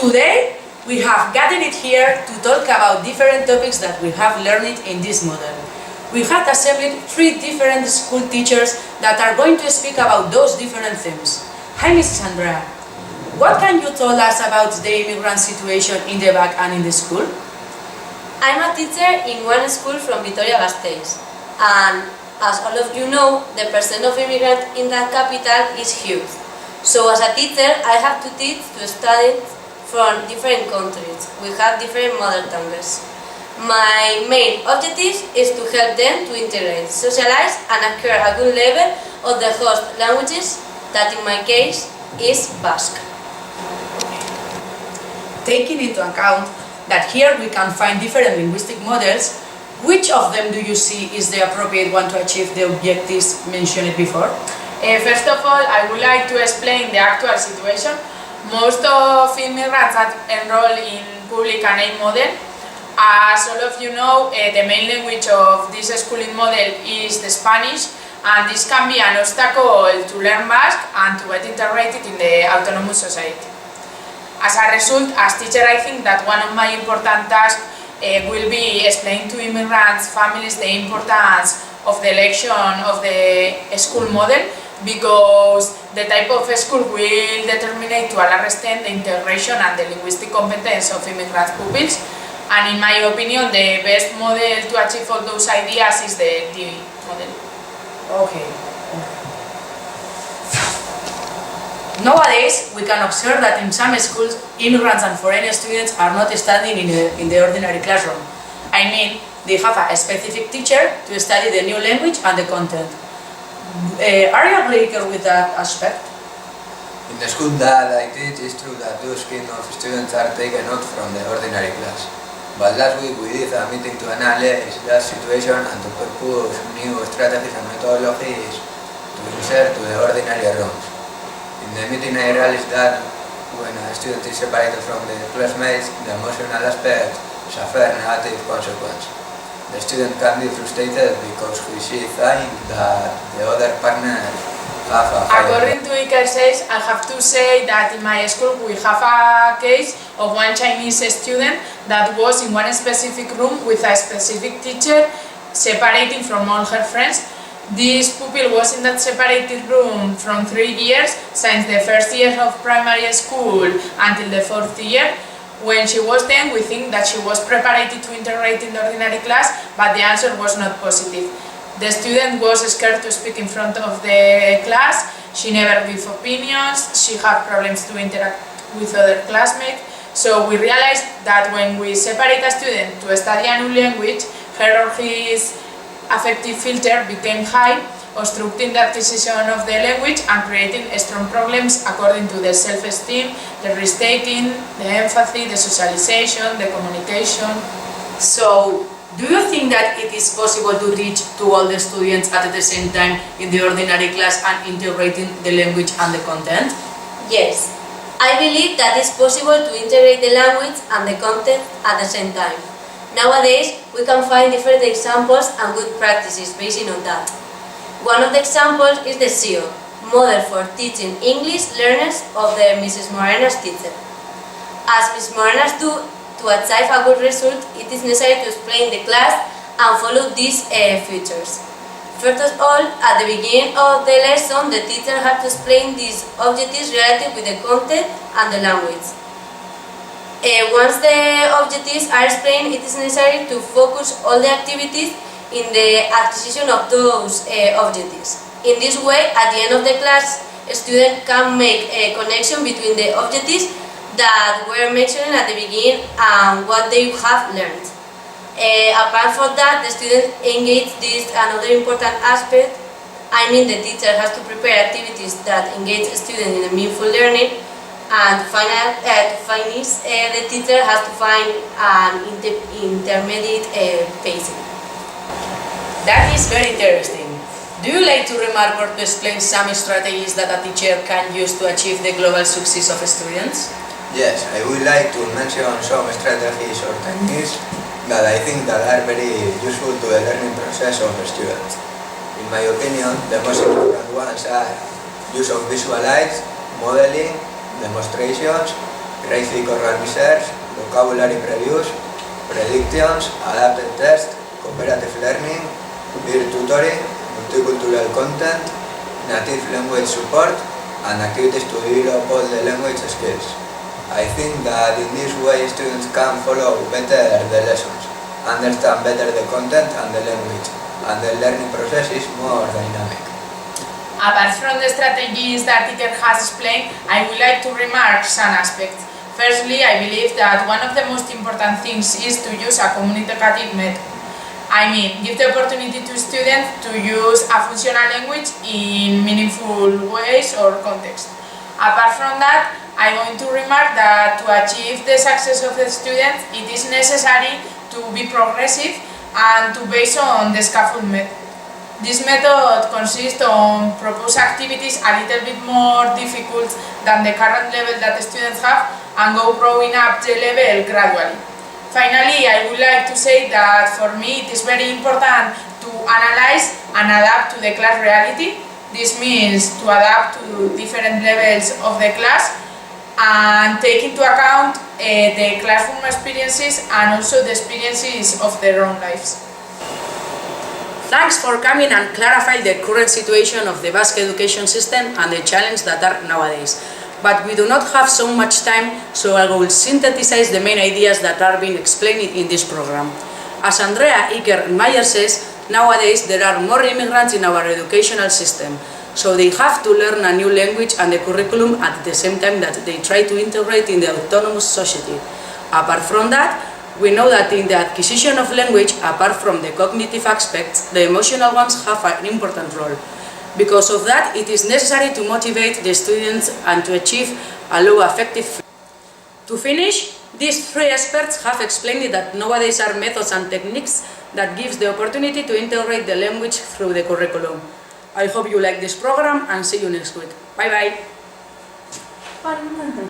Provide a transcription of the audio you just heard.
Today, we have gathered it here to talk about different topics that we have learned in this model. We have assembled 3 different school teachers that are going to speak about those different themes. Hi, Mrs. Andrea. What can you tell us about the immigrant situation in the Basque and in the school? I'm a teacher in one school from Vitoria-Gasteiz, and as all of you know, the percent of immigrants in that capital is huge. So as a teacher, I have to teach to students from different countries. We have different mother tongues. My main objective is to help them to integrate, socialize, and acquire a good level of the host languages, that in my case is Basque. Taking into account that here we can find different linguistic models, which of them do you see is the appropriate one to achieve the objectives mentioned before? First of all, I would like to explain the actual situation. Most of immigrants are enrolled in public and aid model. As all of you know, the main language of this schooling model is the Spanish, and this can be an obstacle to learn Basque and to get integrated in the autonomous society. As a result, as teacher, I think that one of my important tasks will be explaining to immigrants' families the importance of the election of the school model, because the type of school will determine to a large extent the integration and the linguistic competence of immigrant pupils. And in my opinion, the best model to achieve all those ideas is the TV model. Okay. Nowadays, we can observe that in some schools, immigrants and foreign students are not studying in the ordinary classroom. I mean, they have a specific teacher to study the new language and the content. Are you agree with that aspect? In the school that I teach, it's true that those kind of students are taken out from the ordinary class. But last week we did a meeting to analyze that situation and to propose new strategies and methodologies to insert to the ordinary rooms. In the meeting I realized that when a student is separated from the classmates, the emotional aspect is a very negative consequence. The student can be frustrated because she thinks that the other partner have a higher. According to Iker says, I have to say that in my school we have a case of one Chinese student that was in one specific room with a specific teacher, separating from all her friends. This pupil was in that separated room from 3 years, since the first year of primary school until the 4th year. When she was 10, we think that she was prepared to integrate in the ordinary class, but the answer was not positive. The student was scared to speak in front of the class, she never gave opinions, she had problems to interact with other classmates. So we realized that when we separate a student to study a new language, her or his affective filter became high, obstructing the acquisition of the language and creating strong problems according to the self-esteem, the risk-taking, the empathy, the socialization, the communication. So, do you think that it is possible to teach to all the students at the same time in the ordinary class and integrating the language and the content? Yes, I believe that it's possible to integrate the language and the content at the same time. Nowadays, we can find different examples and good practices based on that. One of the examples is the CEO, model for teaching English learners of the Mrs. Morena's teacher. As Mrs. Morena's do, to achieve a good result, it is necessary to explain the class and follow these features. First of all, at the beginning of the lesson, the teacher has to explain these objectives related with the content and the language. Once the objectives are explained, it is necessary to focus all the activities in the acquisition of those objectives. In this way, at the end of the class, a student can make a connection between the objectives that were mentioned at the beginning and what they have learned. Apart from that, the student engage this another important aspect. I mean, the teacher has to prepare activities that engage a student in a meaningful learning, and to finish, the teacher has to find an intermediate pacing. That is very interesting. Do you like to remark or to explain some strategies that a teacher can use to achieve the global success of students? Yes, I would like to mention some strategies or techniques that I think that are very useful to the learning process of students. In my opinion, the most important ones are use of visual aids, modeling, demonstrations, graphic oral research, vocabulary previews, predictions, adapted tests, cooperative learning, peer tutoring, multicultural content, native language support, and activities to develop all the language skills. I think that in this way students can follow better the lessons, understand better the content and the language, and the learning process is more dynamic. Apart from the strategies that Iker has explained, I would like to remark some aspects. Firstly, I believe that one of the most important things is to use a communicative method. I mean, give the opportunity to students to use a functional language in meaningful ways or context. Apart from that, I'm going to remark that to achieve the success of the students, it is necessary to be progressive and to base on the scaffold method. This method consists on propose activities a little bit more difficult than the current level that the students have and go growing up the level gradually. Finally, I would like to say that for me it is very important to analyze and adapt to the class reality. This means to adapt to different levels of the class and take into account the classroom experiences and also the experiences of their own lives. Thanks for coming and clarify the current situation of the Basque education system and the challenges that are nowadays. But we do not have so much time, so I will synthesize the main ideas that are being explained in this program. As Andrea, Iker and Mayer says, nowadays there are more immigrants in our educational system, so they have to learn a new language and the curriculum at the same time that they try to integrate in the autonomous society. Apart from that, we know that in the acquisition of language, apart from the cognitive aspects, the emotional ones have an important role. Because of that, it is necessary to motivate the students and to achieve a low affective. To finish, these three experts have explained that nowadays are methods and techniques that gives the opportunity to integrate the language through the curriculum. I hope you like this program and see you next week. Bye bye.